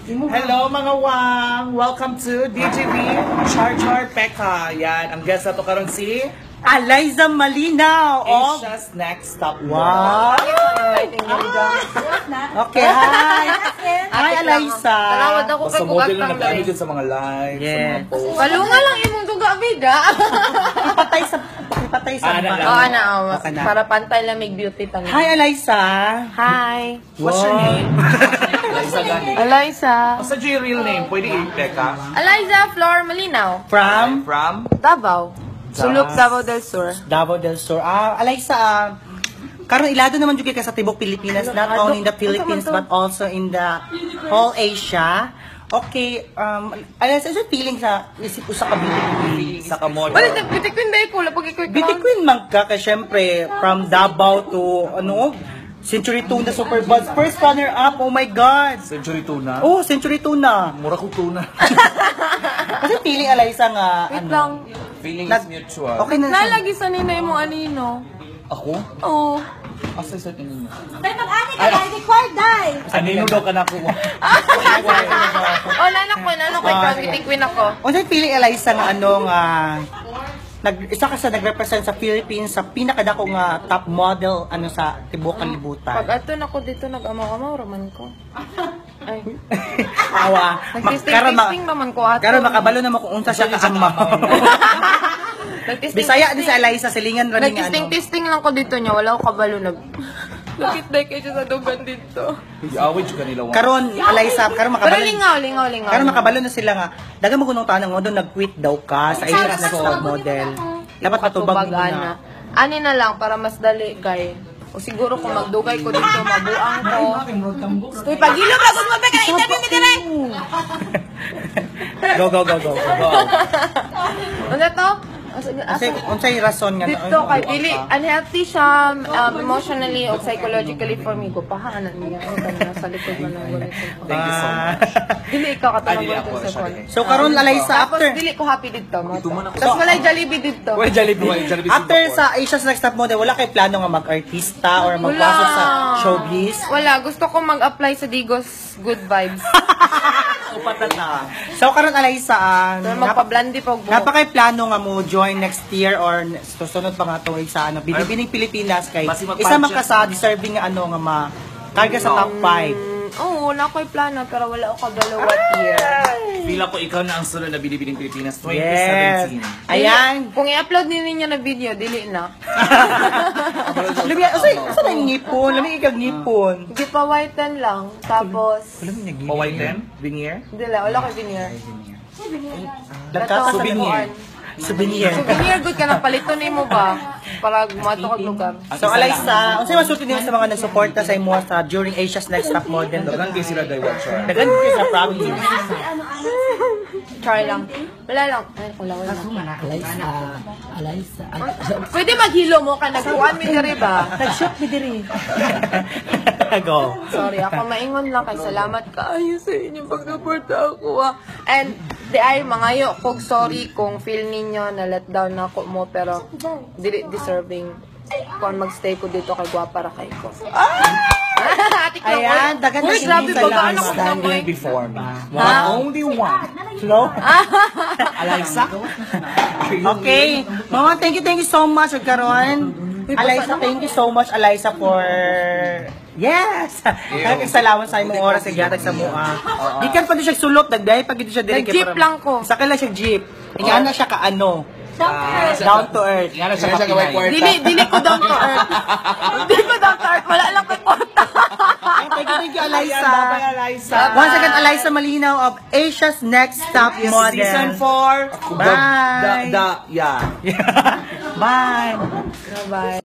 Hello mga wang! Welcome to DJB Char Char Pekka. Yan, ang guest na to karon si Aliza Malinaw of Asia's Next Top Wow! Okay, hi! Hi, Aliza! Talawad ako kay Basta model na Bukatang nag-ano Day. dyan sa mga live, sa Yes. mga posts. Kalunga lang imong duga bida. Ipatay sa Ana lang. Oo na, Okay na. para pantay lang may beauty tanong. Hi, Aliza! Hi. What's your name? Liza Gani. Eliza. Basta yung real name, pwede i-Pekka. Eliza Flor Malinaw. From From? Davao. Sulok Davao del Sur. Davao del Sur. Aliza, karon ilado naman jud ka sa tibok Pilipinas, not only in the Philippines but also in the whole Asia. Okay, Aliza, sa feeling sa isip usa ka beauty Sa kamod. Wala na beauty queen day ko, lapag ikoy Beauty queen man ka, kaya syempre, from Davao to, Century Tuna Super Buds. First runner-up, oh my God! Century Tuna. Oh, Century Tuna. Mura ko tuna. Kasi feeling, Aliza, nga, Wait lang. Feeling is mutual. Okay na siya. Nalagi sa ninay mo anino. Ako? Oo. Asa sa tingin mo? Pero mag-ani ka na, record dahil. Anino daw ka na ako. Oh, nanak ko, beauty queen ako. O sa feeling, Aliza, nga, isa ka sa nag-represent sa Philippines sa pinakadako nga top model sa tibuok kalibutan. Pag ato na ko dito, nag-amaw-amaw, raman ko. Ay. Awa. Nag-testing naman ko ato. Karon makabalo na mo kung unsa siya kaamaw. Bisaya din sa Eliza, silingan ra ni Nag-testing lang ko dito niya, wala ko kabalo Lakit day kayo sa dugan dito. I-awit yung kanila. Karon Eliza, karon Pero makabalo. lingaw. Karon makabalo na sila nga. Daga mo gunong tanong mo doon nag-quit daw ka sa Asia's Next Top Model. Dapat patubag mo na. Ani na lang para mas dali, guy. O siguro kung magdugay ko dito, mabuang ko. Uy, pagilog ako mo ba ka interview mi dire? Go. Ano to? Kasi unsay rason nga Dito kay dili unhealthy siya emotionally or psychologically for me. Gupahaanan niya ang kanya sa likod man ng wallet. Thank you so much. Dili ikaw katulad Dili ng ako, sa phone. sorry. So karon Eliza Tapos after dili ko happy dito mo. Tapos wala Jollibee dito. Wala Jollibee. after sa Asia's Next Top Model, wala kay plano nga mag-artista or magpasok sa showbiz? Wala, gusto ko mag-apply sa Digos Good Vibes. So karon Eliza, Pero magpa-blondie pa og buhok. napakay plano nga mo join next year or susunod pa nga tuig sa Binibining Pilipinas kay Basi mag-pageant. isa man ka sa deserving nga nga karga sa top 5. Oo, wala ko'y plano pero wala ako kabalo what year. Pila ko ikaw na ang sunod na Binibining Pilipinas Yes. 2017. Ayan. Kung i-upload ninyo na video, dili na. Labi asa na ngipon? Labi ikag ngipon. Hindi pa whiten lang. Tapos, Paway 10? Binier? dili, wala ko'y veneer. Lagka Ito, souvenir. Souvenir. Souvenir good ka na palito nimo ba? Para gumato kag lugar. So Eliza, unsay masulti nimo sa mga nagsuporta sa imo sa during Asia's Next Top Model? Dagan kayo sila day watcher. Dagan kayo sa province. Try lang. Wala lang. Ay, wala. Alaysa. Pwede maghilo mo ka nagkuan mi diri ba? Nag-shoot mi diri. Go. Sorry, ako maingon lang kay salamat kaayo sa inyong pagsuporta ako. And di ay mangayo kog sorry kung feel ninyo na let down na ako mo pero dili deserving kung magstay ko dito kay gwapa ra kay ko. Ayan, dagan Uy, na grabe sa bagaan ako Eliza. ng mic. Before me. Ha? Only one. Hello? Eliza? Okay. Mama, thank you so much, Karon. Eliza, thank you so much, Eliza, for... Yes! Salamat sa imong oras sa gatag sa mua. Gikan pa din siya sulot, nagdahay pa gid siya diri Nag-jeep lang ko. Sakay lang siya jeep. Ingana na siya down to earth. Ingana siya kapinay. Dili ko down to earth. Dili ko down to earth. Wala lang ko kwarta. Thank you, Eliza. Bye, Eliza. Once again, Eliza Malinaw of Asia's Next Top Model. Season 4. Bye. Yeah. Bye. Bye.